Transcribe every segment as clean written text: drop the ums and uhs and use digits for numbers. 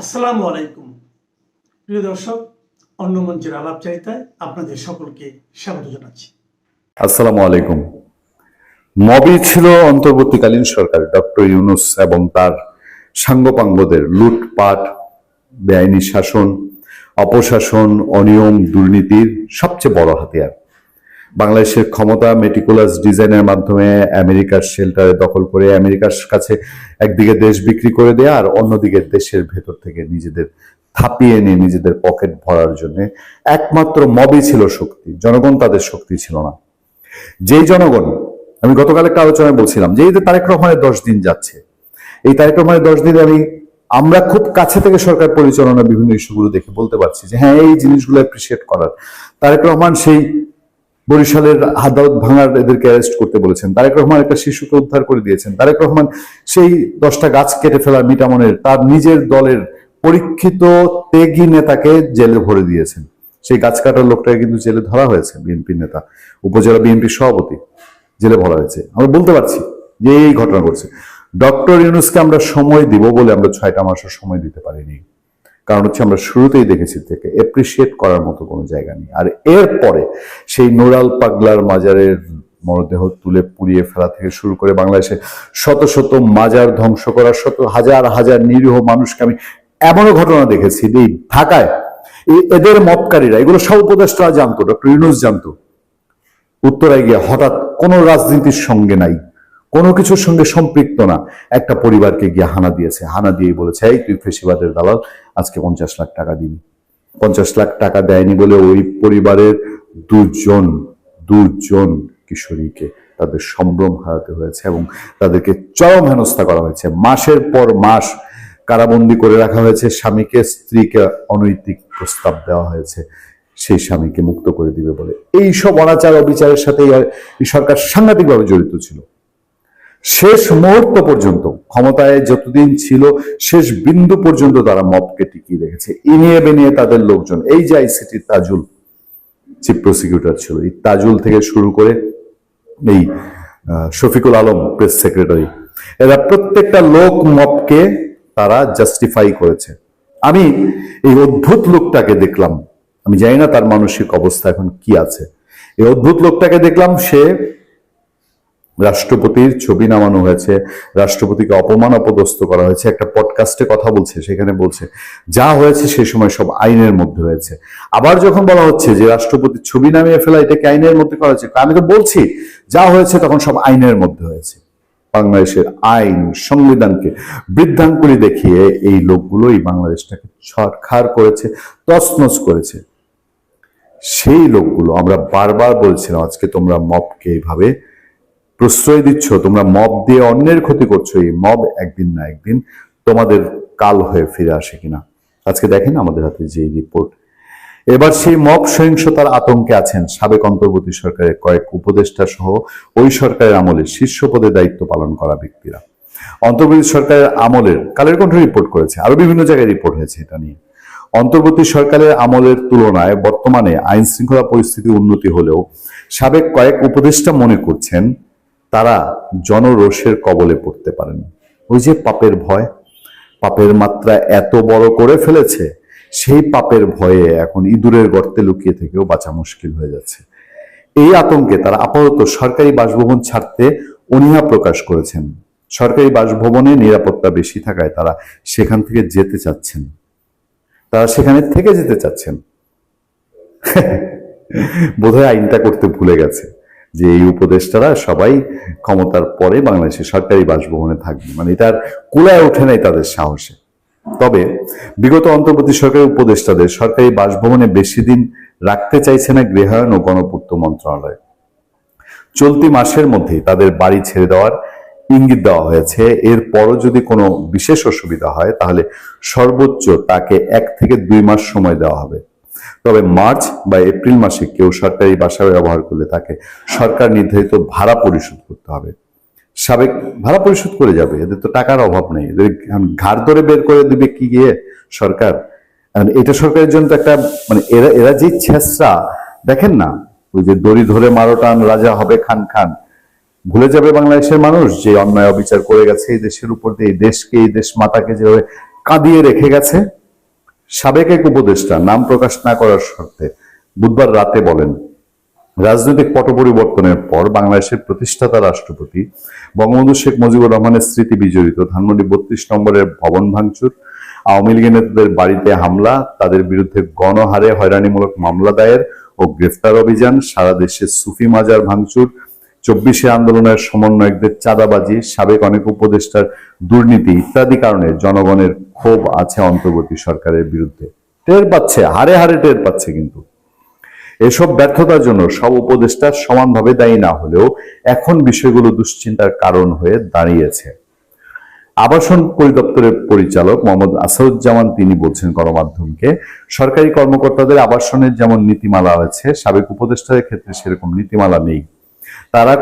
আসসালামু আলাইকুম প্রিয় দর্শক, অন্য মঞ্চের আলাপচারিতায় আপনাদের সকলকে স্বাগত জানাচ্ছি। আসসালামু আলাইকুম। মবই ছিল অন্তর্বর্তীকালীন সরকার ডক্টর ইউনূস এবং তার সাঙ্গপাঙ্গদের লুটপাট, বেআইনি শাসন, অপশাসন, অনিয়ম, দুর্নীতির সবচেয়ে বড় হাতিয়ার। বাংলাদেশের ক্ষমতা মেটিকুলাস ডিজাইনের মাধ্যমে আমেরিকার শেল্টারে দখল করে আমেরিকার কাছে একদিকে দেশ বিক্রি করে দেয়া আর অন্যদিকে দেশের ভেতর থেকে নিজেদের থাপিয়ে নিয়ে নিজেদের পকেট ভরার জন্য একমাত্র মবই ছিল শক্তি, জনগণ তাদের শক্তি ছিল না। যেই জনগণ, আমি গতকাল একটা আলোচনায় বলছিলাম যে এই যে তারেক রহমানের 10 দিন যাচ্ছে, এই তারেক রহমানের 10 দিনে আমরা খুব কাছে থেকে সরকার পরিচালনা বিভিন্ন ইস্যুগুলো দেখে বলতে পারছি যে হ্যাঁ, এই জিনিসগুলো অ্যাপ্রিসিয়েট করার। তারেক রহমান সেই বরিশালের আদালত ভাঙার এদেরকে অ্যারেস্ট করতে বলেছেন, তারেক রহমান একটা শিশুকে উদ্ধার করে দিয়েছেন, তারেক রহমান সেই 10টা গাছ কেটে ফেলা মিটামনের তার নিজের দলের পরীক্ষিত ত্যাগী নেতাকে জেলে ভরে দিয়েছেন। সেই গাছ কাটার লোকটাকে কিন্তু জেলে ধরা হয়েছে, বিএনপি নেতা, উপজেলা বিএনপির সভাপতি জেলে ভরা হয়েছে। আমরা বলতে পারছি যে এই ঘটনা ঘটছে। ডক্টর ইউনূসকে আমরা সময় দিব বলে আমরা 6টা মাসও সময় দিতে পারিনি, কারণ হচ্ছে আমরা শুরুতেই দেখেছি থেকে এপ্রিসিয়েট করার মতো কোনো জায়গা নেই। আর এরপরে সেই নোরাল পাগলার মাজারের মরদেহ তুলে পুড়িয়ে ফেলা থেকে শুরু করে বাংলাদেশে শত শত মাজার ধ্বংস করা, শত হাজার হাজার নিরীহ মানুষকে আমি এমনও ঘটনা দেখেছি যে ঢাকায় এদের মপকারীরা, এগুলো সব উপদেষ্টা জানতো, ডক্টর ইউনূস জানতো, উত্তরায় গিয়ে হঠাৎ কোনো রাজনীতির সঙ্গে নাই, কোনো কিছুর সঙ্গে সম্পৃক্ত না, একটা পরিবারকে গিয়ে হানা দিয়েছে। হানা দিয়ে বলেছে, এই তুই ফেসিবাদের দালাল, আজকে 50 লাখ টাকা দিবি। 50 লাখ টাকা দেয়নি বলে ওই পরিবারের দুজন কিশোরীকে তাদের সম্ভ্রম হারাতে হয়েছে এবং তাদেরকে চরম হেনস্থা করা হয়েছে। মাসের পর মাস কারাবন্দি করে রাখা হয়েছে। স্বামীকে, স্ত্রীকে অনৈতিক প্রস্তাব দেওয়া হয়েছে সেই স্বামীকে মুক্ত করে দিবে বলে। এই সব অনাচার অবিচারের সাথে এই সরকার সাংঘাতিকভাবে জড়িত ছিল। শেষ মুহূর্ত পর্যন্ত, ক্ষমতায় যতদিন ছিল শেষ বিন্দু পর্যন্ত তারা মবকে টিকিয়ে রেখেছে, ইনিয়ে বেনিয়ে তাদের লোকজন। এই যে আইসিটি তাজুল চিফ প্রসিকিউটর ছিল, এই তাজুল থেকে শুরু করে এই শফিকুল আলম প্রেস সেক্রেটারি, এরা প্রত্যেকটা লোক মবকে তারা জাস্টিফাই করেছে। আমি এই অদ্ভুত লোকটাকে দেখলাম, আমি জানি না তার মানসিক অবস্থা এখন কি আছে। এই অদ্ভুত লোকটাকে দেখলাম, সে রাষ্ট্রপতির ছবি নামানো হয়েছে, রাষ্ট্রপতিকে অপমান অপদস্থ করা হয়েছে, একটা পডকাস্টে কথা বলছে, সেখানে বলছে যা হয়েছে সে সময় সব আইনের মধ্যে হয়েছে। আবার যখন বলা হচ্ছে যে রাষ্ট্রপতির ছবি নামিয়ে ফেলা এটাকে আইনের মধ্যে করা হয়েছে, আমি তো বলছি যা হয়েছে তখন সব আইনের মধ্যে হয়েছে। বাংলাদেশের আইন সংবিধানকে বৃদ্ধাঙ্গুলি দেখিয়ে এই লোকগুলো এই বাংলাদেশটাকে ছারখার করেছে, তছনছ করেছে। সেই লোকগুলো আমরা বারবার বলছিলাম, আজকে তোমরা মবকে এইভাবে প্রশ্রয় দিচ্ছ, তোমরা মব দিয়ে অন্যের ক্ষতি করছো, এই মব একদিন না একদিন তোমাদের কাল হয়ে ফিরে আসে কিনা। আজকে দেখেন আমাদের হাতে যে রিপোর্ট, এবার সেই মব সহিংসতার আতঙ্কে আছেন সাবেক অন্তর্বর্তী সরকারের কয়েক উপদেষ্টা সহ ওই সরকারের আমলে শীর্ষ পদে দায়িত্ব পালন করা ব্যক্তিরা। অন্তর্বর্তী সরকারের আমলের কালের কণ্ঠ রিপোর্ট করেছে, আরো বিভিন্ন জায়গায় রিপোর্ট হয়েছে এটা নিয়ে। অন্তর্বর্তী সরকারের আমলের তুলনায় বর্তমানে আইন শৃঙ্খলা পরিস্থিতি উন্নতি হলেও সাবেক কয়েক উপদেষ্টা মনে করছেন তারা জনরোষের কবলে পড়তে পারেন। ওই যে পাপের ভয়, পাপের মাত্রা এত বড় করে ফেলেছে, সেই পাপের ভয়ে এখন ইঁদুরের গর্তে লুকিয়ে থেকেও বাঁচা মুশকিল হয়ে যাচ্ছে। এই আতঙ্কে তারা আপাতত সরকারি বাসভবন ছাড়তে অনীহা প্রকাশ করেছেন। সরকারি বাসভবনে নিরাপত্তা বেশি থাকায় তারা সেখান থেকে যেতে চাচ্ছেন, তারা সেখানে থেকে যেতে চাচ্ছেন। বোধহয় আইনটা করতে ভুলে গেছে যে এই উপদেষ্টারা সবাই ক্ষমতার পরে বাংলাদেশের সরকারি বাসভবনে থাকবে, মানে এটার কুলায় ওঠে নাই তাদের সাহসে। তবে বিগত অন্তর্বর্তী সরকারের উপদেষ্টাদের সরকারি বাসভবনে বেশি দিন রাখতে চাইছে না গৃহায়ন ও গণপূর্ত মন্ত্রণালয়। চলতি মাসের মধ্যেই তাদের বাড়ি ছেড়ে দেওয়ার ইঙ্গিত দেওয়া হয়েছে। এরপরও যদি কোনো বিশেষ অসুবিধা হয় তাহলে সর্বোচ্চ তাকে 1 থেকে 2 মাস সময় দেওয়া হবে। তবে মার্চ বা এপ্রিল মাসে কেউ সরকারি বাসা ব্যবহার করলে তাকে সরকার নির্ধারিত ভাড়া পরিশোধ করতে হবে। সাবেক ভাড়া পরিশোধ করে যাবে, এদের তো টাকার অভাব নেই, এদের ঘাড় ধরে বের করে দিবে কি গিয়ে সরকার। এটা সরকারের জন্য একটা মানে এরা যে ছেঁচড়া দেখেন না, ওই যে দড়ি ধরে মারো টান রাজা হবে খান খান। ভুলে যাবে বাংলাদেশের মানুষ যে অন্যায় অবিচার করে গেছে এই দেশের উপর দিয়ে, এই দেশকে, এই দেশ মাতাকে যেভাবে কাঁদিয়ে রেখে গেছে। সাবেক এক উপদেষ্টা নাম প্রকাশ না করার শর্তে বুধবার রাতে বলেন, রাজনৈতিক পট পরিবর্তনের পর বাংলাদেশের প্রতিষ্ঠাতা রাষ্ট্রপতি বঙ্গবন্ধু শেখ মুজিবুর রহমানের স্মৃতি বিজড়িত ধানমন্ডি ৩২ নম্বরের ভবন ভাঙচুর, আওয়ামী লীগের নেতাদের বাড়িতে হামলা, তাদের বিরুদ্ধে গণহারে হয়রানিমূলক মামলা দায়ের ও গ্রেফতার অভিযান, সারা দেশে সুফি মাজার ভাঙচুর, ২৪শে আন্দোলনের সমন্বয়কদের চাঁদাবাজি, সাবেক অনেক উপদেষ্টার দুর্নীতি ইত্যাদি কারণে জনগণের ক্ষোভ আছে অন্তর্বর্তী সরকারের বিরুদ্ধে। টের পাচ্ছে, হারে হারে টের পাচ্ছে। কিন্তু এসব ব্যর্থতার জন্য সব উপদেষ্টা সমানভাবে দায়ী না হলেও এখন বিষয়গুলো দুশ্চিন্তার কারণ হয়ে দাঁড়িয়েছে। আবাসন পরিদপ্তরের পরিচালক মোহাম্মদ আসাদুজ্জামান তিনি বলছেন গণমাধ্যমকে, সরকারি কর্মকর্তাদের আবাসনের যেমন নীতিমালা আছে, সাবেক উপদেষ্টাদের ক্ষেত্রে সেরকম নীতিমালা নেই। তারা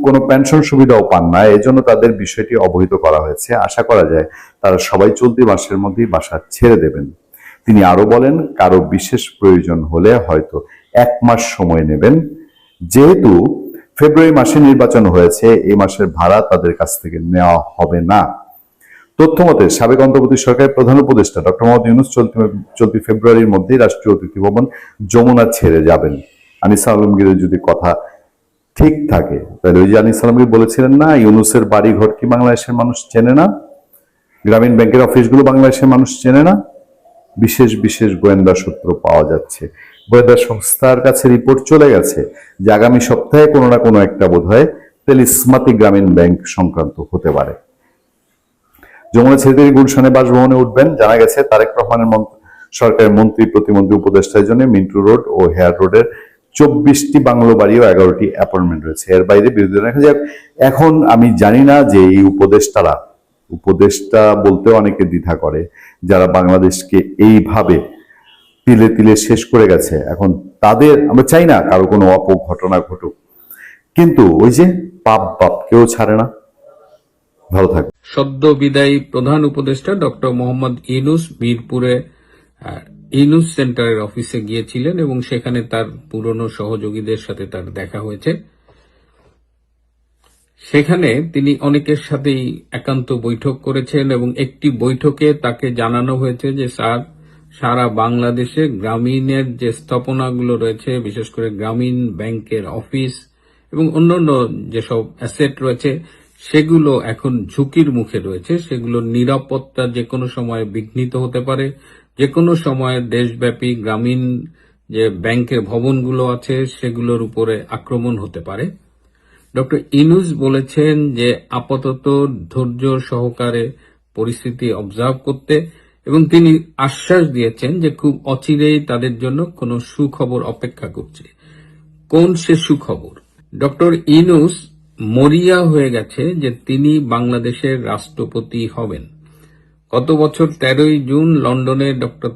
কোনো পেনশন সুবিধাও পান না, এজন্য তাদের বিষয়টি অবহিত করা হয়েছে। আশা করা যায় তারা সবাই চলতি মাসের মধ্যেই বাসা ছেড়ে দেবেন। তিনি আরো বলেন, কারো বিশেষ প্রয়োজন হলে হয়তো 1 মাস সময় নেবেন। যেহেতু ফেব্রুয়ারি মাসে নির্বাচন হয়েছে, এই মাসের ভাড়া তাদের কাছ থেকে নেওয়া হবে না। তথ্য মতে সাবেক অন্তর্বর্তী সরকারের প্রধান উপদেষ্টা ডক্টর মোহাম্মদ ইউনূস চলতি ফেব্রুয়ারির মধ্যেই রাষ্ট্রীয় অতিথি ভবন যমুনা ছেড়ে যাবেন। আনিসা আলমগীরের যদি কথা ঠিক থাকে তাহলে ওই যে আনিসা আলমগীর বলেছিলেন না, ইউনূসের বাড়ি ঘর কি বাংলাদেশের মানুষ চেনে না, গ্রামীণ ব্যাংকের অফিসগুলো বাংলাদেশের মানুষ চেনে না। বিশেষ বিশেষ গোয়েন্দা সূত্র পাওয়া যাচ্ছে, গোয়েন্দা সংস্থার কাছে রিপোর্ট চলে গেছে যে আগামী সপ্তাহে কোনো না কোনো একটা বোধহয় তেলিসমাতি গ্রামীণ ব্যাংক সংক্রান্ত হতে পারে। যমুনা ছেড়ে তিনি গুলশানে বাসভবনে উঠবেন। জানা গেছে তারেক রহমানের সরকারের মন্ত্রী, প্রতিমন্ত্রী, উপদেষ্টার জন্য মিন্টু রোড ও হেয়ার রোডের 24টি বাংলো বাড়ি ও 11টি অ্যাপার্টমেন্ট রয়েছে। এর বাইরে বিরোধীরা দেখা যায়। এখন আমি জানি না যে এই উপদেষ্টা বলতে অনেকে দ্বিধা করে, যারা বাংলাদেশকে এইভাবে তিলে তিলে শেষ করে গেছে, এখন তাদের আমরা চাই না কারো কোনো অপঘটনা ঘটুক, কিন্তু ওই যে পাপ কেউ ছাড়ে না। ভালো থাকবে। সদ্য বিদায়ী প্রধান উপদেষ্টা ডক্টর মোহাম্মদ ইউনূস মিরপুরে ইউনূস সেন্টারের অফিসে গিয়েছিলেন এবং সেখানে তার পুরনো সহযোগীদের সাথে তার দেখা হয়েছে। সেখানে তিনি অনেকের সাথেই একান্ত বৈঠক করেছেন এবং একটি বৈঠকে তাকে জানানো হয়েছে যে স্যার, সারা বাংলাদেশে গ্রামীণের যে স্থাপনাগুলো রয়েছে, বিশেষ করে গ্রামীণ ব্যাংকের অফিস এবং অন্যান্য যেসব অ্যাসেট রয়েছে, সেগুলো এখন ঝুঁকির মুখে রয়েছে। সেগুলোর নিরাপত্তা যে কোনো সময় বিঘ্নিত হতে পারে, যে কোনো সময় দেশব্যাপী গ্রামীণ যে ব্যাংকের ভবনগুলো আছে সেগুলোর উপরে আক্রমণ হতে পারে। ডক্টর ইউনূস বলেছেন যে আপাতত ধৈর্য সহকারে পরিস্থিতি অবজার্ভ করতে, এবং তিনি আশ্বাস দিয়েছেন যে খুব অচিরেই তাদের জন্য কোনো সুখবর অপেক্ষা করছে। কোন সে সুখবর? ডক্টর ইউনূস মরিয়া হয়ে গেছে যে তিনি বাংলাদেশের রাষ্ট্রপতি হবেন। গত বছর 13ই জুন লন্ডনে ডক্টর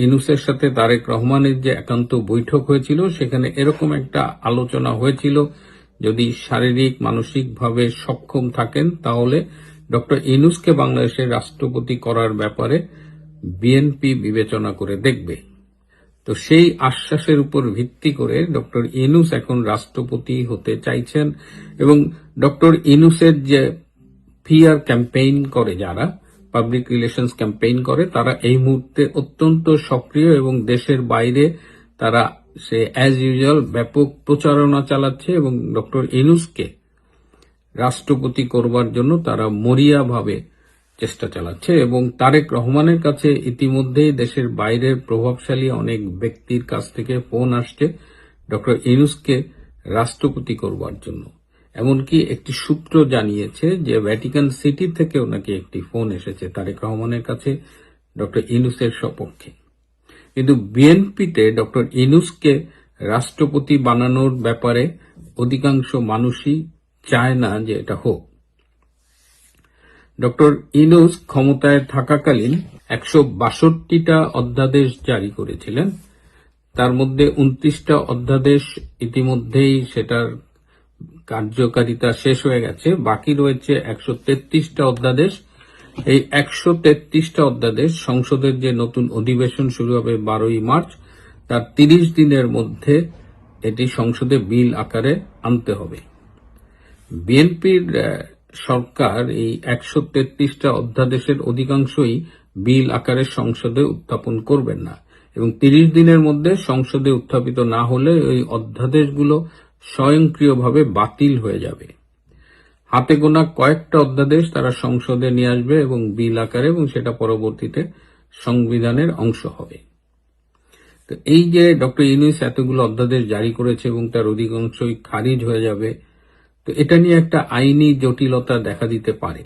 ইউনূসের সাথে তারেক রহমানের যে একান্ত বৈঠক হয়েছিল, সেখানে এরকম একটা আলোচনা হয়েছিল, যদি শারীরিক মানসিকভাবে সক্ষম থাকেন তাহলে ডক্টর ইউনূসকে বাংলাদেশের রাষ্ট্রপতি করার ব্যাপারে বিএনপি বিবেচনা করে দেখবে। তো সেই আশ্বাসের উপর ভিত্তি করে ডক্টর ইউনূস এখন রাষ্ট্রপতি হতে চাইছেন এবং ডক্টর ইউনূসের যে পিআর ক্যাম্পেইন করে, যারা পাবলিক রিলেশনস ক্যাম্পেইন করে, তারা এই মুহূর্তে অত্যন্ত সক্রিয় এবং দেশের বাইরে তারা সে অ্যাজ ইউজুয়াল ব্যাপক প্রচারণা চালাচ্ছে এবং ডক্টর ইউনূসকে রাষ্ট্রপতি করবার জন্য তারা মরিয়াভাবে চেষ্টা চালাচ্ছে। এবং তারেক রহমানের কাছে ইতিমধ্যেই দেশের বাইরের প্রভাবশালী অনেক ব্যক্তির কাছ থেকে ফোন আসছে ডক্টর ইউনূসকে রাষ্ট্রপতি করবার জন্য। এমনকি একটি সূত্র জানিয়েছে যে ভ্যাটিকান সিটি থেকেও নাকি একটি ফোন এসেছে তারেক রহমানের কাছে ডক্টর ইউনূসের সপক্ষে। কিন্তু বিএনপিতে ডক্টর ইউনূসকে রাষ্ট্রপতি বানানোর ব্যাপারে অধিকাংশ মানুষই চায় না যে এটা হোক। ডক্টর ইউনূস ক্ষমতায় থাকাকালীন 162টা অধ্যাদেশ জারি করেছিলেন। তার মধ্যে 29টা অধ্যাদেশ ইতিমধ্যেই সেটার কার্যকারিতা শেষ হয়ে গেছে, বাকি রয়েছে 133টা অধ্যাদেশ। এই 133টা অধ্যাদেশ সংসদের যে নতুন অধিবেশন শুরু হবে 12ই মার্চ, তার 30 দিনের মধ্যে এটি সংসদে বিল আকারে আনতে হবে। বিএনপির সরকার এই 133টা অধ্যাদেশের অধিকাংশই বিল আকারে সংসদে উত্থাপন করবেন না এবং 30 দিনের মধ্যে সংসদে উত্থাপিত না হলে ওই অধ্যাদেশগুলো স্বয়ংক্রিয়ভাবে বাতিল হয়ে যাবে। হাতে গোনা কয়েকটা অধ্যাদেশ তারা সংসদে নিয়ে আসবে এবং বিল আকারে, এবং সেটা পরবর্তীতে সংবিধানের অংশ হবে। তো এই যে ডক্টর ইউনূস এতগুলো অধ্যাদেশ জারি করেছে এবং তার অধিকাংশই খারিজ হয়ে যাবে, তো এটা নিয়ে একটা আইনি জটিলতা দেখা দিতে পারে।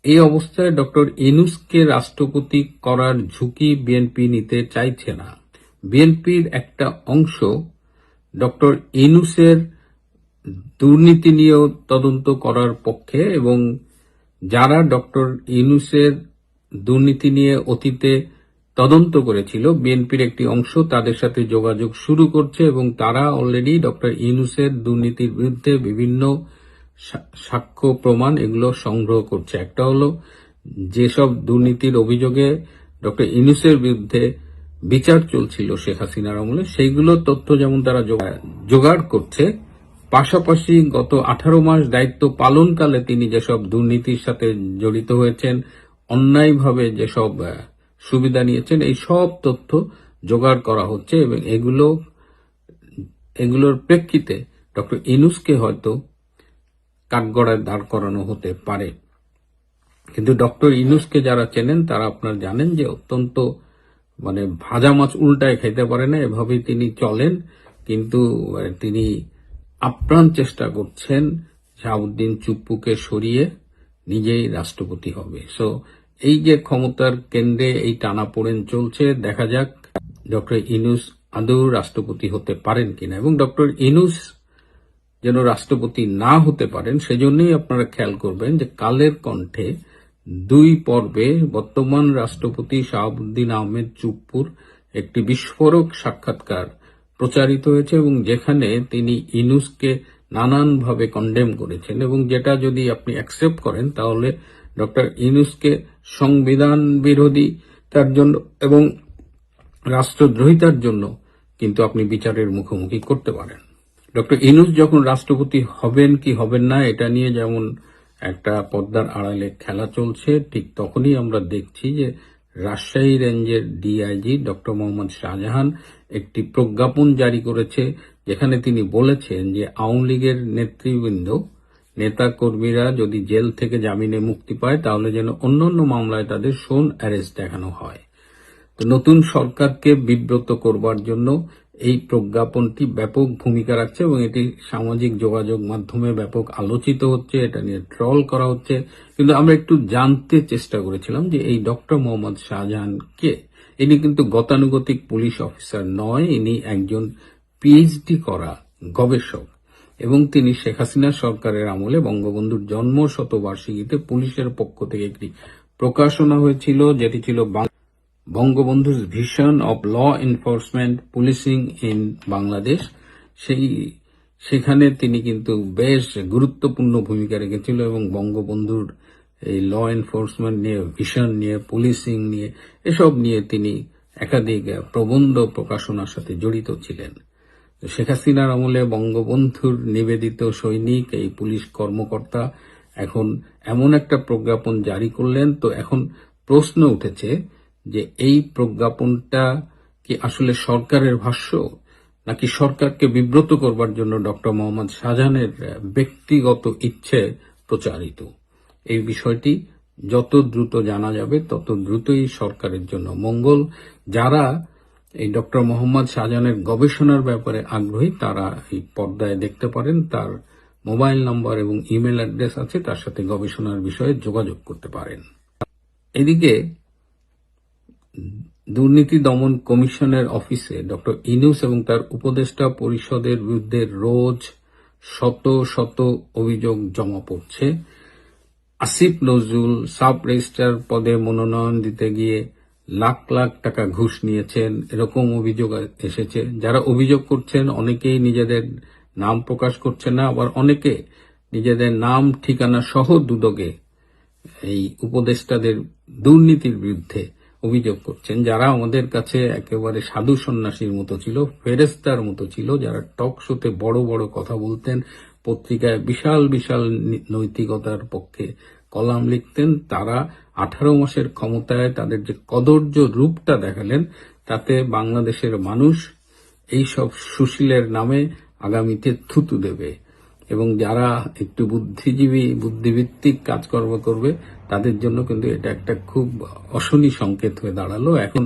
এই অবস্থায় ডক্টর ইউনূসকে রাষ্ট্রপতি করার ঝুঁকি বিএনপি নিতে চাইছে না। বিএনপির একটা অংশ ডক্টর ইউনূসের দুর্নীতি নিয়েও তদন্ত করার পক্ষে, এবং যারা ডক্টর ইউনূসের দুর্নীতি নিয়ে অতীতে তদন্ত করেছিল বিএনপির একটি অংশ তাদের সাথে যোগাযোগ শুরু করছে এবং তারা অলরেডি ডক্টর ইউনূসের দুর্নীতির বিরুদ্ধে বিভিন্ন সাক্ষ্য প্রমাণ এগুলো সংগ্রহ করছে। একটা হলো যেসব দুর্নীতির অভিযোগে ডক্টর ইউনূসের বিরুদ্ধে বিচার চলছিল শেখ হাসিনার আমলে, সেইগুলো তথ্য যেমন তারা জোগাড় করছে, পাশাপাশি গত 18 মাস দায়িত্ব পালনকালে তিনি যেসব দুর্নীতির সাথে জড়িত হয়েছেন, অন্যায়ভাবে যেসব সুবিধা নিয়েছেন, এই সব তথ্য জোগাড় করা হচ্ছে এবং এগুলোর প্রেক্ষিতে ডক্টর ইউনূসকে হয়তো কাঠগড়ায় দাঁড় করানো হতে পারে। কিন্তু ডক্টর ইউনূসকে যারা চেনেন তারা আপনারা জানেন যে অত্যন্ত ভাজা মাছ উল্টায় খাইতে পারে না, এভাবেই তিনি চলেন। কিন্তু তিনি আপ্রাণ চেষ্টা করছেন শাহাবুদ্দিন চুপ্পুকে সরিয়ে নিজেই রাষ্ট্রপতি হবে। সো এই যে ক্ষমতার কেন্দ্রে এই টানাপোড়েন চলছে, দেখা যাক ডক্টর ইউনূস আদৌ রাষ্ট্রপতি হতে পারেন কিনা। এবং ডক্টর ইউনূস যেন রাষ্ট্রপতি না হতে পারেন সেজন্যই আপনারা খেয়াল করবেন যে কালের কণ্ঠে 2 পর্বে বর্তমান রাষ্ট্রপতি শাহাবুদ্দিন আহমেদ চুপ্পুর একটি বিস্ফোরক সাক্ষাৎকার প্রচারিত হয়েছে এবং যেখানে তিনি ইউনূসকে নানানভাবে কন্ডেম করেছেন, এবং যেটা যদি আপনি অ্যাকসেপ্ট করেন তাহলে ডক্টর ইউনূসকে সংবিধান বিরোধী তার জন্য এবং রাষ্ট্রদ্রোহিতার জন্য কিন্তু আপনি বিচারের মুখোমুখি করতে পারেন। ডক্টর ইউনূস যখন রাষ্ট্রপতি হবেন কি হবেন না এটা নিয়ে যেমন একটা পর্দার আড়ালে খেলা চলছে, ঠিক তখনই আমরা দেখছি যে রাজশাহী রেঞ্জের ডিআইজি ডক্টর মোহাম্মদ শাহজাহান একটি প্রজ্ঞাপন জারি করেছে, যেখানে তিনি বলেছেন যে আওয়ামী লীগের নেতৃবৃন্দ নেতা কর্মীরা যদি জেল থেকে জামিনে মুক্তি পায় তাহলে যেন অন্যান্য মামলায় তাদের শোন অ্যারেস্ট দেখানো হয়। তো নতুন সরকারকে বিব্রত করবার জন্য এই প্রজ্ঞাপনটি ব্যাপক ভূমিকা রাখছে এবং এটি সামাজিক যোগাযোগ মাধ্যমে ব্যাপক আলোচিত হচ্ছে, এটা নিয়ে ট্রল করা হচ্ছে। কিন্তু আমরা একটু জানতে চেষ্টা করেছিলাম যে এই ডক্টর মোহাম্মদ শাহজাহান কে। ইনি কিন্তু গতানুগতিক পুলিশ অফিসার নয়, ইনি একজন পিএইচডি করা গবেষক এবং তিনি শেখ হাসিনা সরকারের আমলে বঙ্গবন্ধুর জন্ম শতবার্ষিকীতে পুলিশের পক্ষ থেকে একটি প্রকাশনা হয়েছিল, যেটি ছিল Bangabandhu's vision of law enforcement policing in Bangladesh. সেখানে তিনি কিন্তু বেশ গুরুত্বপূর্ণ ভূমিকা রেখেছিল এবং বঙ্গবন্ধুর এই ল এনফোর্সমেন্ট নিয়ে, ভিশন নিয়ে, পুলিশিং নিয়ে, এসব নিয়ে তিনি একাধিক প্রবন্ধ প্রকাশনার সাথে জড়িত ছিলেন। শেখ হাসিনার আমলে বঙ্গবন্ধুর নিবেদিত সৈনিক এই পুলিশ কর্মকর্তা এখন এমন একটা প্রজ্ঞাপন জারি করলেন। তো এখন প্রশ্ন উঠেছে যে এই প্রজ্ঞাপনটা কি আসলে সরকারের ভাষ্য নাকি সরকারকে বিব্রত করবার জন্য ডক্টর মোহাম্মদ শাহজাহানের ব্যক্তিগত ইচ্ছে প্রচারিত। এই বিষয়টি যত দ্রুত জানা যাবে তত দ্রুতই সরকারের জন্য মঙ্গল। যারা এই ডক্টর মোহাম্মদ শাহজাহানের গবেষণার ব্যাপারে আগ্রহী তারা এই পর্দায় দেখতে পারেন, তার মোবাইল নম্বর এবং ইমেল অ্যাড্রেস আছে, তার সাথে গবেষণার বিষয়ে যোগাযোগ করতে পারেন। এদিকে দুর্নীতি দমন কমিশনের অফিসে ডক্টর ইউনূস এবং তার উপদেষ্টা পরিষদের বিরুদ্ধে রোজ শত শত অভিযোগ জমা পড়ছে। আসিফ নজরুল সাব রেজিস্ট্রার পদে মনোনয়ন দিতে গিয়ে লাখ লাখ টাকা ঘুষ নিয়েছেন, এরকম অভিযোগ এসেছে। যারা অভিযোগ করছেন অনেকেই নিজেদের নাম প্রকাশ করছে না, আবার অনেকে নিজেদের নাম ঠিকানা সহ দুদকে এই উপদেষ্টাদের দুর্নীতির বিরুদ্ধে অভিযোগ করছেন, যারা আমাদের কাছে একেবারে সাধু সন্ন্যাসীর মতো ছিল, ফেরেস্তার মতো ছিল, যারা টক শোতে বড় বড় কথা বলতেন, পত্রিকায় বিশাল বিশাল নৈতিকতার পক্ষে কলাম লিখতেন। তারা 18 মাসের ক্ষমতায় তাদের যে কদর্য রূপটা দেখালেন, তাতে বাংলাদেশের মানুষ এইসব সুশীলের নামে আগামীতে থুতু দেবে। এবং যারা একটু বুদ্ধিজীবী, বুদ্ধিভিত্তিক কাজকর্ম করবে, তাদের জন্য কিন্তু এটা একটা খুব অশনি সংকেত হয়ে দাঁড়ালো। এখন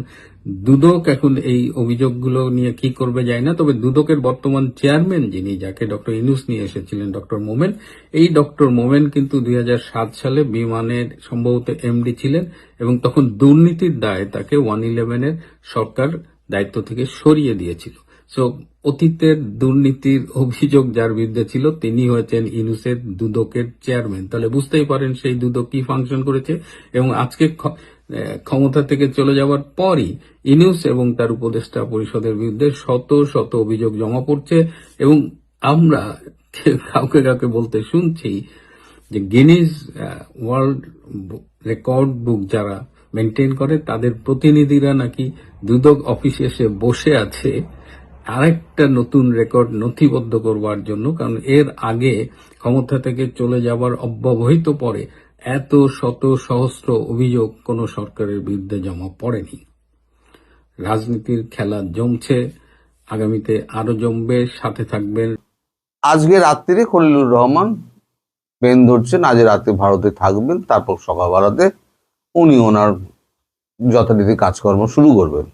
দুদক এখন এই অভিযোগগুলো নিয়ে কি করবে জানি না, তবে দুদকের বর্তমান চেয়ারম্যান যিনি, যাকে ডক্টর ইউনূস নিয়ে এসেছিলেন, ডক্টর মোমেন, এই ডক্টর মোমেন কিন্তু 2007 সালে বিমানের সম্ভবত এমডি ছিলেন, এবং তখন দুর্নীতির দায়ে তাকে 111-এর সরকার দায়িত্ব থেকে সরিয়ে দিয়েছিল। সো অতীতের দুর্নীতির অভিযোগ যার বিরুদ্ধে ছিল, তিনি হয়েছেন ইউনূসের দুদকের চেয়ারম্যান। তাহলে বুঝতেই পারেন সেই দুদক কি ফাংশন করেছে। এবং আজকে ক্ষমতা থেকে চলে যাওয়ার পরই ইউনূস এবং তার উপদেষ্টা পরিষদের বিরুদ্ধে শত শত অভিযোগ জমা পড়ছে। এবং আমরা কাউকে কাউকে বলতে শুনছি যে গিনিজ ওয়ার্ল্ড রেকর্ড বুক যারা মেনটেন করে, তাদের প্রতিনিধিরা নাকি দুদক অফিসে এসে বসে আছে আরেকটা নতুন রেকর্ড নথিবদ্ধ করবার জন্য। কারণ এর আগে ক্ষমতা থেকে চলে যাবার অব্যবহিত পরে এত শত সহস্র অভিযোগ কোন সরকারের বিরুদ্ধে জমা পড়েনি। রাজনীতির খেলা জমছে, আগামীতে আরো জমবে। সাথে থাকবেন। আজকে রাত্রিরে খলিলুর রহমান প্লেন ধরছেন, আজ রাতে ভারতে থাকবেন, তারপর সকালবেলাতে উনি ওনার যথারীতি কাজকর্ম শুরু করবেন।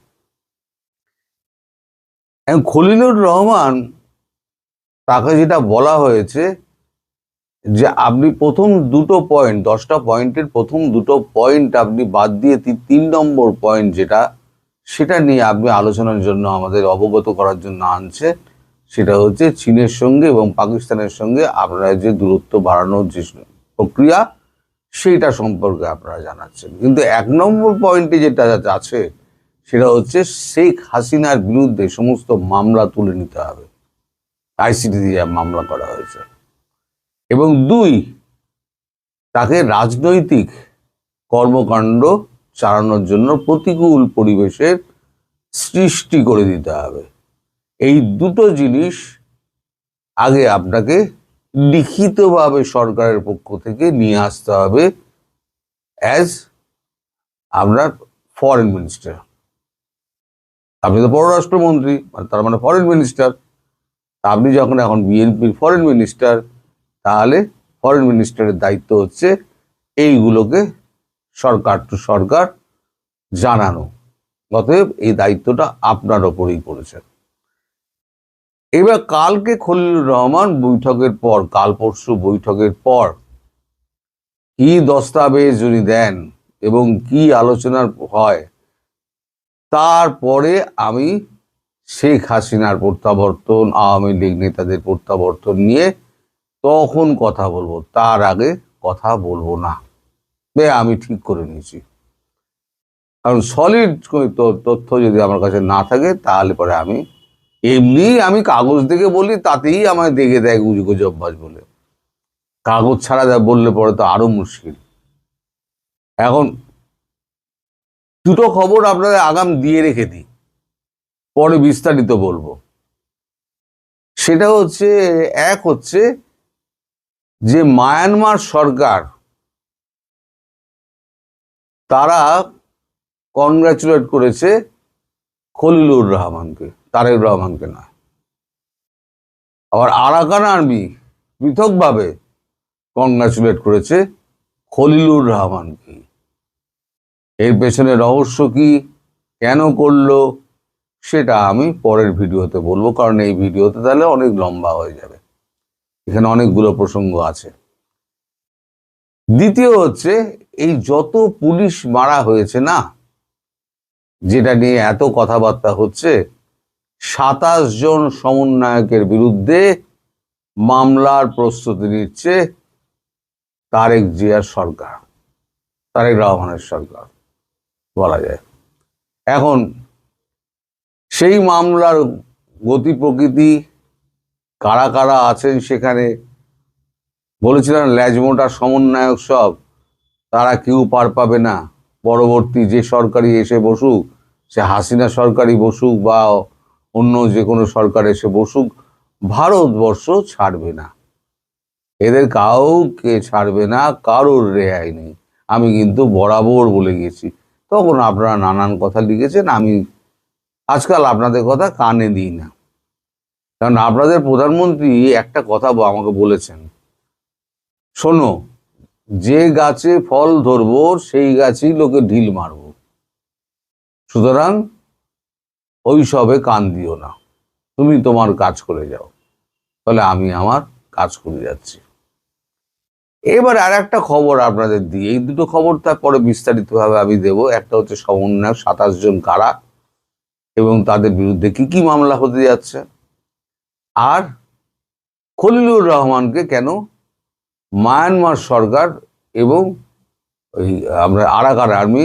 এখন খলিলুর রহমান, তাকে যেটা বলা হয়েছে যে আপনি প্রথম দুটো পয়েন্ট, 10টা পয়েন্টের প্রথম দুটো পয়েন্ট আপনি বাদ দিয়ে 3 নম্বর পয়েন্ট যেটা, সেটা নিয়ে আপনি আলোচনার জন্য আমাদের অবগত করার জন্য আনছে। সেটা হচ্ছে চীনের সঙ্গে এবং পাকিস্তানের সঙ্গে আপনারা যে দূরত্ব বাড়ানোর যে প্রক্রিয়া, সেইটা সম্পর্কে আপনারা জানাচ্ছেন। কিন্তু 1 নম্বর পয়েন্টে যেটা আছে সেটা হচ্ছে শেখ হাসিনার বিরুদ্ধে সমস্ত মামলা তুলে নিতে হবে। আইসিটি দিয়ে মামলা করা হয়েছে। এবং 2, তাকে রাজনৈতিক কর্মকাণ্ড চালানোর জন্য প্রতিকূল পরিবেশের সৃষ্টি করে দিতে হবে। এই দুটো জিনিস আগে আপনাকে লিখিতভাবে সরকারের পক্ষ থেকে নিয়ে আসতে হবে অ্যাজ আপনার ফরেন মিনিস্টার। আপনি তো পররাষ্ট্রমন্ত্রী, তার মানে ফরেন মিনিস্টার। আপনি যখন এখন বিএনপির ফরেন মিনিস্টার, তাহলে ফরেন মিনিস্টারের দায়িত্ব হচ্ছে এইগুলোকে সরকার টু সরকার জানানো। অতএব এই দায়িত্বটা আপনার ওপরেই পড়েছে। এবার কালকে খলিলুর রহমান বৈঠকের পর, কাল পরশু বৈঠকের পর কি দস্তাবেজ উনি দেন এবং কি আলোচনার হয়, তারপরে আমি শেখ হাসিনার প্রত্যাবর্তন, আওয়ামী লীগ নেতাদের প্রত্যাবর্তন নিয়ে তখন কথা বলবো। তার আগে কথা বলবো না, আমি ঠিক করে নিয়েছি। কারণ সলিড তথ্য যদি আমার কাছে না থাকে, তাহলে পরে আমি কাগজ দেখে বলি, তাতেই আমায় দেখে দেয় গুজববাজ বলে। কাগজ ছাড়া বললে পরে তো আরো মুশকিল। এখন দুটো খবর আপনাদের আগাম দিয়ে রেখে দিই, পরে বিস্তারিত বলবো। সেটা হচ্ছে, এক হচ্ছে যে মায়ানমার সরকার, তারা কনগ্রাচুলেট করেছে খলিলুর রহমানকে, তারেক রহমানকে নয়। আবার আরাকান আর্মি পৃথকভাবে কনগ্রাচুলেট করেছে খলিলুর রহমানকে। এর পেছনে রহস্য কি, কেন করলো, সেটা আমি পরের ভিডিওতে বলবো। কারণ এই ভিডিওতে তাহলে অনেক লম্বা হয়ে যাবে, এখানে অনেকগুলো প্রসঙ্গ আছে। দ্বিতীয় হচ্ছে, এই যত পুলিশ মারা হয়েছে না, যেটা নিয়ে এত কথাবার্তা হচ্ছে, 27 জন সমন্বয়কের বিরুদ্ধে মামলার প্রস্তুতি নিচ্ছে তারেক জিয়ার সরকার, তারেক রহমানের সরকার বলা যায়। এখন সেই মামলার গতি প্রকৃতি, কারা কারা আছেন সেখানে, বলেছিলেন ল্যাজমোটার সমন্বয়ক সব, তারা কেউ পার পাবে না। পরবর্তী যে সরকারি এসে বসুক, সে হাসিনা সরকারি বসুক বা অন্য যে কোনো সরকার এসে বসুক, ভারতবর্ষ ছাড়বে না, এদের কাউকে ছাড়বে না, কারোর রেহাই নেই। আমি কিন্তু বরাবর বলে গেছি। তখন আপনারা নানান কথা লিখেছেন, আমি আজকাল আপনাদের কথা কানে দিই না। কারণ আপনাদের প্রধানমন্ত্রী একটা কথা আমাকে বলেছেন, শোনো, যে গাছে ফল ধরবো সেই গাছেই লোকে ঢিল মারবো, সুতরাং ওই সবে কান দিও না, তুমি তোমার কাজ করে যাও। তাহলে আমি আমার কাজ করে যাচ্ছি। এবার আর একটা খবর আপনাদের দিই, এই দুটো খবর তারপরে বিস্তারিতভাবে আমি দেব। একটা হচ্ছে সমন্বয়ক 27 জন কারা এবং তাদের বিরুদ্ধে কি কি মামলা হতে যাচ্ছে, আর খলিলুর রহমানকে কেন মায়ানমার সরকার এবং ওই আমরা আরাকান আর্মি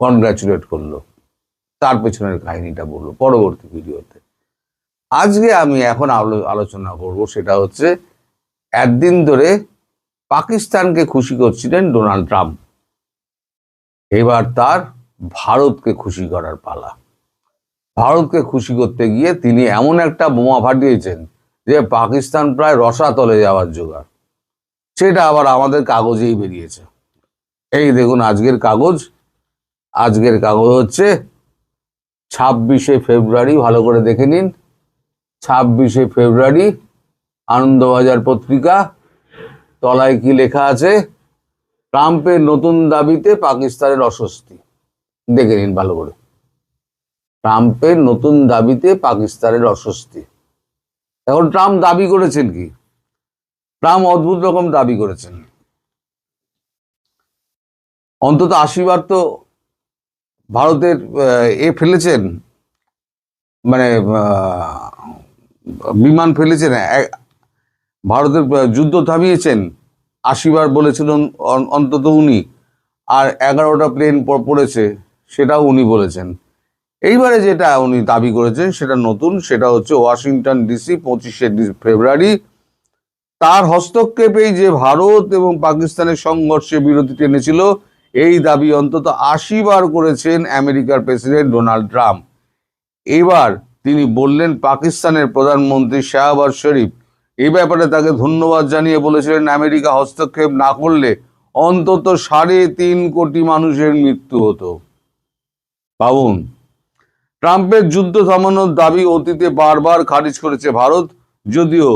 কনগ্রাচুলেট করলো, তার পেছনের কাহিনীটা বলবো পরবর্তী ভিডিওতে। আজকে আমি এখন আলোচনা করব, সেটা হচ্ছে একদিন ধরে পাকিস্তানকে খুশি করছিলেন ডোনাল্ড ট্রাম্প, এবার তার ভারতকে খুশি করার পালা। ভারতকে খুশি করতে গিয়ে তিনি এমন একটা বোমা ফাটিয়েছেন যে পাকিস্তান প্রায় রসাতলে যাওয়ার জোগাড়। সেটা আবার আমাদের কাগজেই বেরিয়েছে। এই দেখুন আজকের কাগজ। আজকের কাগজ হচ্ছে 26শে ফেব্রুয়ারি, ভালো করে দেখে নিন। 26শে ফেব্রুয়ারি, আনন্দবাজার পত্রিকা। তলায় কি লেখা আছে? ট্রাম্পের নতুন দাবিতে পাকিস্তানের অস্বস্তি। দেখে নিন ভালো করে। ট্রাম্পের নতুন দাবিতে পাকিস্তানের অস্বস্তি। এখন ট্রাম্প দাবি করেছেন কি? ট্রাম্প অদ্ভুত রকম দাবি করেছেন। অন্তত 80 বার তো ভারতের ফেলেছেন, মানে বিমান ফেলেছেন, ভারতের যুদ্ধ থামিয়েছেন। 80 বার বলেছিলেন অন্তত উনি, আর 11টা প্লেন পড়েছে সেটাও উনি বলেছেন। এইবারে যেটা উনি দাবি করেছেন সেটা নতুন, সেটা হচ্ছে ওয়াশিংটন ডিসি 25শে ফেব্রুয়ারি তার হস্তক্ষেপেই যে ভারত এবং পাকিস্তানের সংঘর্ষে বিরতি টেনেছিল, এই দাবি অন্তত 80 বার করেছেন আমেরিকার প্রেসিডেন্ট ডোনাল্ড ট্রাম্প। এবার তিনি বললেন পাকিস্তানের প্রধানমন্ত্রী শাহবাজ শরীফ এই ব্যাপারে তাকে ধন্যবাদ জানিয়ে বলেছিলেন আমেরিকা হস্তক্ষেপ না করলে অন্তত 3.5 কোটি মানুষের মৃত্যু হতো। ভাবুন, ট্রাম্পের যুদ্ধ থামানোর দাবি অতীতে বারবার খারিজ করেছে ভারত, যদিও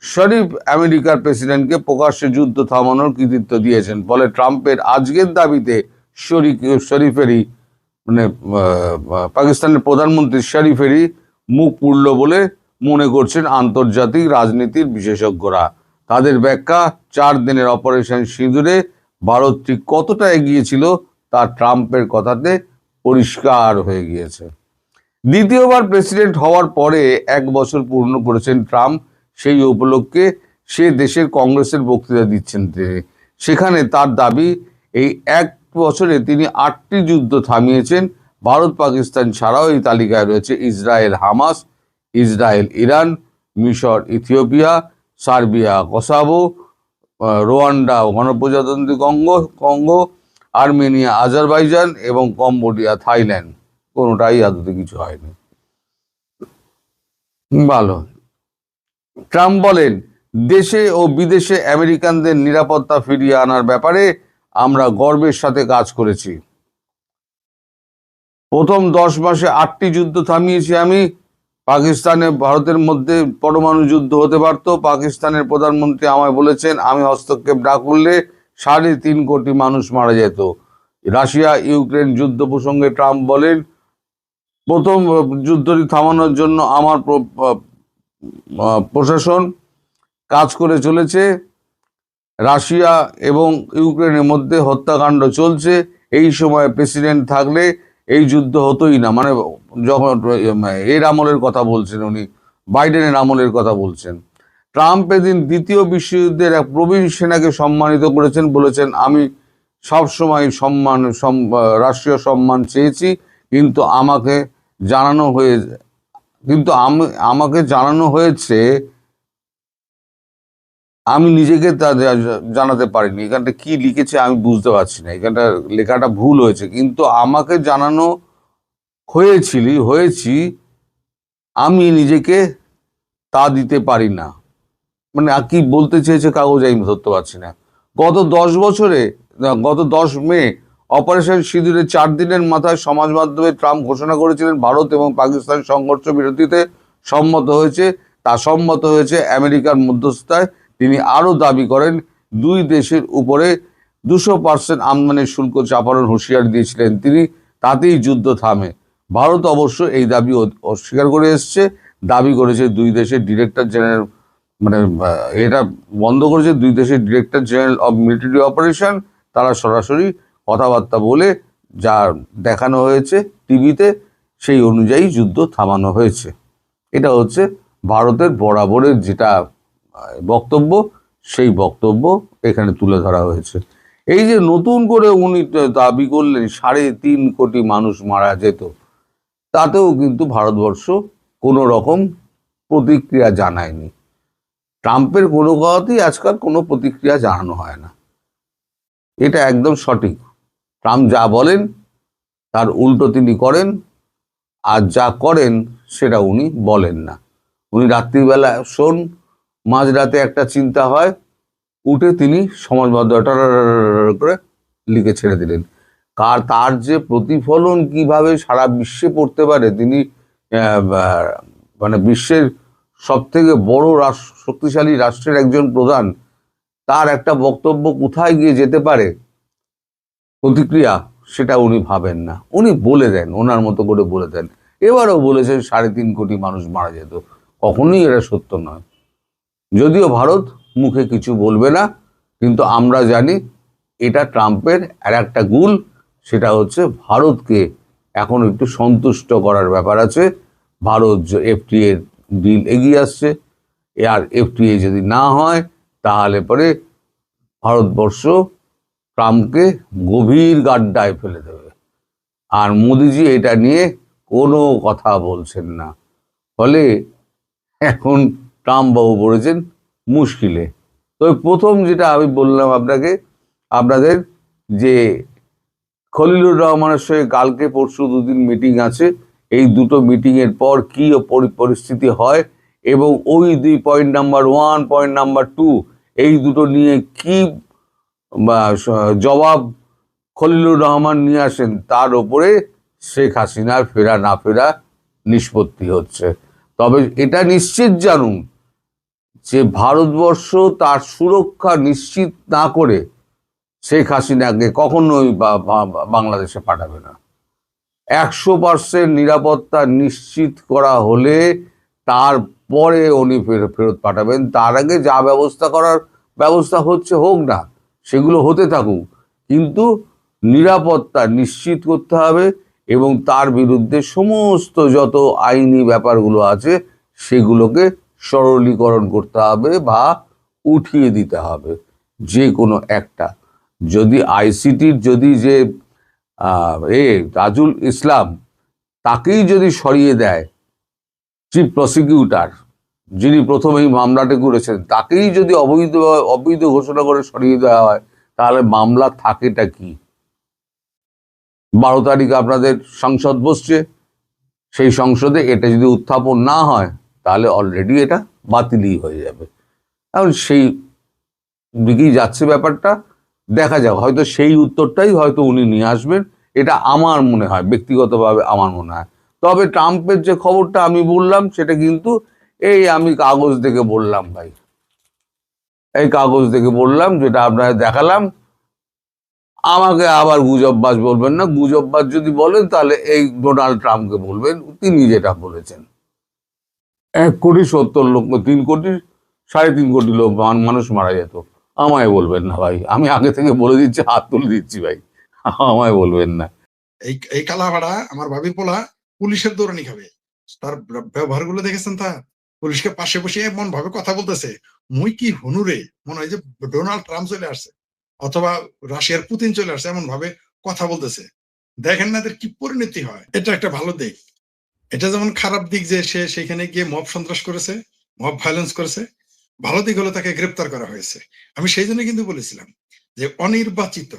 শরীফ আমেরিকার প্রেসিডেন্টকে প্রকাশ্যে যুদ্ধ থামানোর কৃতিত্ব দিয়েছেন। ফলে ট্রাম্পের আজকের দাবিতে শরীফেরই মানে পাকিস্তানের প্রধানমন্ত্রী শরীফেরই মুখ পুড়ল বলে মনে করছেন আন্তর্জাতিক রাজনীতির বিশেষজ্ঞরা। তাদের ব্যাখ্যা, 4 দিনের অপারেশন সিঁদুরে ভারত ঠিক কতটা এগিয়েছিল তা ট্রাম্পের কথাতে পরিষ্কার হয়ে গিয়েছে। দ্বিতীয়বার প্রেসিডেন্ট হওয়ার পরে 1 বছর পূর্ণ করেছেন ট্রাম্প। সেই উপলক্ষে সে দেশের কংগ্রেসের বক্তৃতা দিচ্ছেন তিনি। সেখানে তার দাবি, এই 1 বছরে তিনি 8টি যুদ্ধ থামিয়েছেন। ভারত পাকিস্তান ছাড়াও এই তালিকায় রয়েছে ইসরায়েল হামাস, ইসরায়েল ইরান, মিশর ইথিওপিয়া, সার্বিয়া কসাভো, রোয়ান্ডা গণপ্রজাতন্ত্রী কঙ্গো, আর্মেনিয়া আজারবাইজান এবং কম্বোডিয়া থাইল্যান্ড। কোনোটাই আদতে কিছু হয়নি। ভালো। ট্রাম্প বলেন, দেশে ও বিদেশে আমেরিকানদের নিরাপত্তা ফিরিয়ে আনার ব্যাপারে আমরা গর্বের সাথে কাজ করেছি। প্রথম 10 মাসে 8টি যুদ্ধ থামিয়েছি আমি। পাকিস্তানে ভারতের মধ্যে পরমাণু যুদ্ধ হতে পারত। পাকিস্তানের প্রধানমন্ত্রী আমায় বলেছেন আমি হস্তক্ষেপ না করলে 3.5 কোটি মানুষ মারা যেত। রাশিয়া ইউক্রেন যুদ্ধ প্রসঙ্গে ট্রাম্প বলেন, প্রথম যুদ্ধটি থামানোর জন্য আমার প্রশাসন কাজ করে চলেছে। রাশিয়া এবং ইউক্রেনের মধ্যে হত্যাকাণ্ড চলছে। এই সময় প্রেসিডেন্ট থাকলে এই যুদ্ধ হতোই না। মানে যখন এর আমলের কথা বলছেন উনি, বাইডেনের আমলের কথা বলছেন। ট্রাম্প এদিন দ্বিতীয় বিশ্বযুদ্ধের এক প্রবীণ সেনাকে সম্মানিত করেছেন, বলেছেন আমি সবসময় রাষ্ট্রীয় সম্মান চেয়েছি, কিন্তু আমাকে জানানো হয়েছে আমি নিজেকে তা জানাতে পারিনি। এখানটা কি লিখেছে আমি বুঝতে পারছি না, এখানটা লেখাটা ভুল হয়েছে। কিন্তু আমাকে জানানো হয়েছি আমি নিজেকে তা দিতে পারি না। মানে কি বলতে চেয়েছে কাগজ আমি ধরতে পারছি না। গত 10 বছরে গত 10 মে অপারেশন সিঁদুরের 4 দিনের মাথায় সমাজ মাধ্যমে ট্রাম্প ঘোষণা করেছিলেন ভারত এবং পাকিস্তান সংঘর্ষ বিরতিতে সম্মত হয়েছে। তা সম্মত হয়েছে আমেরিকার মধ্যস্থায়। তিনি আরও দাবি করেন দুই দেশের উপরে 200% আমদানির শুল্ক চাপানোর হুঁশিয়ারি দিয়েছিলেন তিনি, তাতেই যুদ্ধ থামে। ভারত অবশ্য এই দাবি অস্বীকার করে এসছে, দাবি করেছে দুই দেশের ডিরেক্টর জেনারেল এটা বন্ধ করেছে দুই দেশের director general of military operation, তারা সরাসরি কথাবার্তা বলে যা দেখানো হয়েছে টিভিতে সেই অনুযায়ী যুদ্ধ থামানো হয়েছে। এটা হচ্ছে ভারতের বরাবরের যেটা বক্তব্য, সেই বক্তব্য এখানে তুলে ধরা হয়েছে। এই যে নতুন করে উনি দাবি করলেন 3.5 কোটি মানুষ মারা যেত, তাতেও কিন্তু ভারতবর্ষ কোনো রকম প্রতিক্রিয়া জানায়নি। ট্রাম্পের কোনো কথাতেই আজকাল কোনো প্রতিক্রিয়া জানানো হয় না, এটা একদম সঠিক। ট্রাম্প যা বলেন তার উল্টো তিনি করেন, আর যা করেন সেটা উনি বলেন না। উনি রাত্রিবেলা শোন, মাঝরাতে একটা চিন্তা হয়, উঠে তিনি সমাজ মাধ্যমে করে লিখে ছেড়ে দিলেন। তার যে প্রতিফলন কিভাবে সারা বিশ্বে পড়তে পারে, তিনি মানে বিশ্বের সব থেকে বড় শক্তিশালী রাষ্ট্রের একজন প্রধান, তার একটা বক্তব্য কোথায় গিয়ে যেতে পারে প্রতিক্রিয়া, সেটা উনি ভাবেন না। উনি বলে দেন, ওনার মতো করে বলে দেন। এবারও বলেছেন 3.5 কোটি মানুষ মারা যেত, কখনোই এটা সত্য নয়। যদিও ভারত মুখে কিছু বলবে না, কিন্তু আমরা জানি এটা ট্রাম্পের আর একটা গুল, সেটা হচ্ছে ভারতকে এখন একটু সন্তুষ্ট করার ব্যাপার আছে। ভারত এফটিএ ডিল এগিয়ে আসছে, আর এফটিএ যদি না হয় তাহলে পরে ভারতবর্ষ ট্রাম্পকে গভীর গাড্ডায় ফেলে দেবে। আর মোদিজি এটা নিয়ে কোনো কথা বলছেন না, ফলে এখন ট্রাম্প বাবু পড়েছেন মুশকিলে। তো প্রথম যেটা আমি বললাম আপনাদের যে খলিলুর রহমানের সঙ্গে কালকে পরশু 2 দিন মিটিং আছে, এই দুটো মিটিংয়ের পর কি পরিস্থিতি হয় এবং ওই 2 পয়েন্ট নাম্বার 1 পয়েন্ট নাম্বার 2 এই দুটো নিয়ে কি জবাব খলিলুর রহমান নিয়ে আসেন, তার ওপরে শেখ হাসিনার ফেরা না ফেরা নিষ্পত্তি হচ্ছে। তবে এটা নিশ্চিত জানুন যে ভারতবর্ষ তার সুরক্ষা নিশ্চিত না করে শেখ হাসিনাকে কখনোই বাংলাদেশে পাঠাবে না। 100% নিরাপত্তা নিশ্চিত করা হলে তারপরে উনি ফেরত পাঠাবেন। তার আগে যা ব্যবস্থা করার ব্যবস্থা হচ্ছে হোক না, সেগুলো হতে থাকুক, কিন্তু নিরাপত্তা নিশ্চিত করতে হবে এবং তার বিরুদ্ধে সমস্ত যত আইনি ব্যাপারগুলো আছে সেগুলোকে সরলীকরণ করতে হবে বা উঠিয়ে দিতে হবে। যে কোনো একটা, যদি আইসিটির যদি যে তাজুল ইসলাম তাকেই যদি সরিয়ে দেয়, চিফ প্রসিকিউটর যিনি প্রথমেই মামলাটা করেছেন, তাকেই যদি অবৈধ ঘোষণা করে সরিয়ে দেওয়া হয়, তাহলে মামলা থাকেটা কি? 12 তারিখ আপনাদের সংসদ বসছে, সেই সংসদে এটা যদি উত্থাপন না হয় তাহলে অলরেডি এটা বাতিলই হয়ে যাবে। এখন সেই দিকেই যাচ্ছে ব্যাপারটা, দেখা যাক, হয়তো সেই উত্তরটাই হয়তো উনি নিয়ে আসবেন, এটা আমার মনে হয়, ব্যক্তিগতভাবে আমার মনে হয়। তবে ট্রাম্পের যে খবরটা আমি বললাম সেটা কিন্তু এই আমি কাগজ দেখে বললাম ভাই, এই কাগজ দেখে বললাম, যেটা আপনাদের দেখালাম। আমাকে আবার গুজববাজ বলবেন না, গুজববাজ যদি বলেন তাহলে এই ডোনাল্ড ট্রাম্পকে বলবেন, তিনি যেটা বলেছেন 1,70,00,000 3 কোটি 3.5 কোটি লোক মানুষ মারা যেত। আমায় বলবেন না ভাই, আমি আগে থেকে বলে দিচ্ছি, হাত তুলে দিচ্ছি ভাই, আমায় বলবেন না। এই কালাভাড়া আমার ভাবির পোলা পুলিশের দৌড়ানি খাবে, তার ব্যবহার গুলো দেখেছেন? তার পুলিশকে পাশে বসে এমন ভাবে কথা বলতেছে, মুই কি হুনুরে, মনে হয় যে ডোনাল্ড ট্রাম্প চলে আসছে অথবা রাশিয়ার পুতিন চলে আসছে, এমন ভাবে কথা বলতেছে। দেখেন না এদের কি পরিণতি হয়। এটা একটা ভালো দিক। এটা যেমন খারাপ দিক যে সে সেখানে গিয়ে মব সন্ত্রাস করেছে, মব ভায়োলেন্স করেছে। ভালো দিক হলো তাকে গ্রেপ্তার করা হয়েছে। আমি সেই জন্য কিন্তু বলেছিলাম যে অনির্বাচিত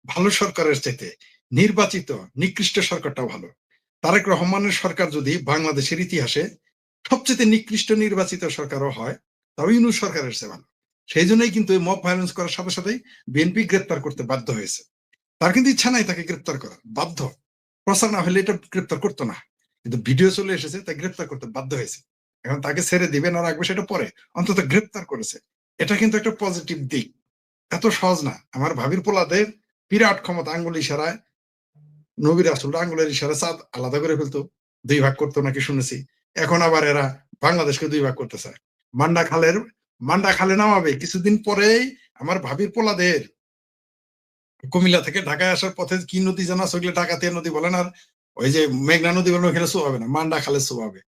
ভালো সরকারের চাইতে নির্বাচিত নিকৃষ্ট সরকারটা ভালো। তারেক রহমানের সরকার যদি বাংলাদেশের ইতিহাসে সবচেয়ে নিকৃষ্ট নির্বাচিত সরকারও হয়, তবে ইউনূস সরকারের চেয়ে ভালো। সেই জন্যই কিন্তু এই মব ভায়োলেন্স করার সাথে সাথেই বিএনপি গ্রেপ্তার করতে বাধ্য হয়েছে। তার কিন্তু ইচ্ছা নাই তাকে গ্রেপ্তার করার, বাধ্য। প্রচার না হলে এটা গ্রেপ্তার করতো না, কিন্তু ভিডিও চলে এসেছে তাই গ্রেপ্তার করতে বাধ্য হয়েছে। এখন তাকে ছেড়ে দিবে না রাখবে সেটা পরে, অন্তত গ্রেপ্তার করেছে। এটা কিন্তু একটা পজিটিভ দিক। এত সহজ না। আমার ভাবির পোলাদের বিরাট ক্ষমতা, আঙ্গুল ইশারায় নবী রাসূলরা আঙ্গুলের ইশারায় চাঁদ আলাদা করে ফেলতো, 2 ভাগ করতো নাকি শুনেছি। এখন আবার এরা বাংলাদেশকে 2 ভাগ করতে চায়। মান্ডা খালে নামাবে কিছুদিন পরেই। আমার ভাবির পোলাদের কুমিল্লা থেকে ঢাকায় আসার পথে কি নদী জানা, সেগুলো ডাকাতিয়া নদী বলেন, আর ওই যে মেঘনা নদী বলেন, ওখানে শোয়াবে না, মান্ডা খালে শোয়াবে।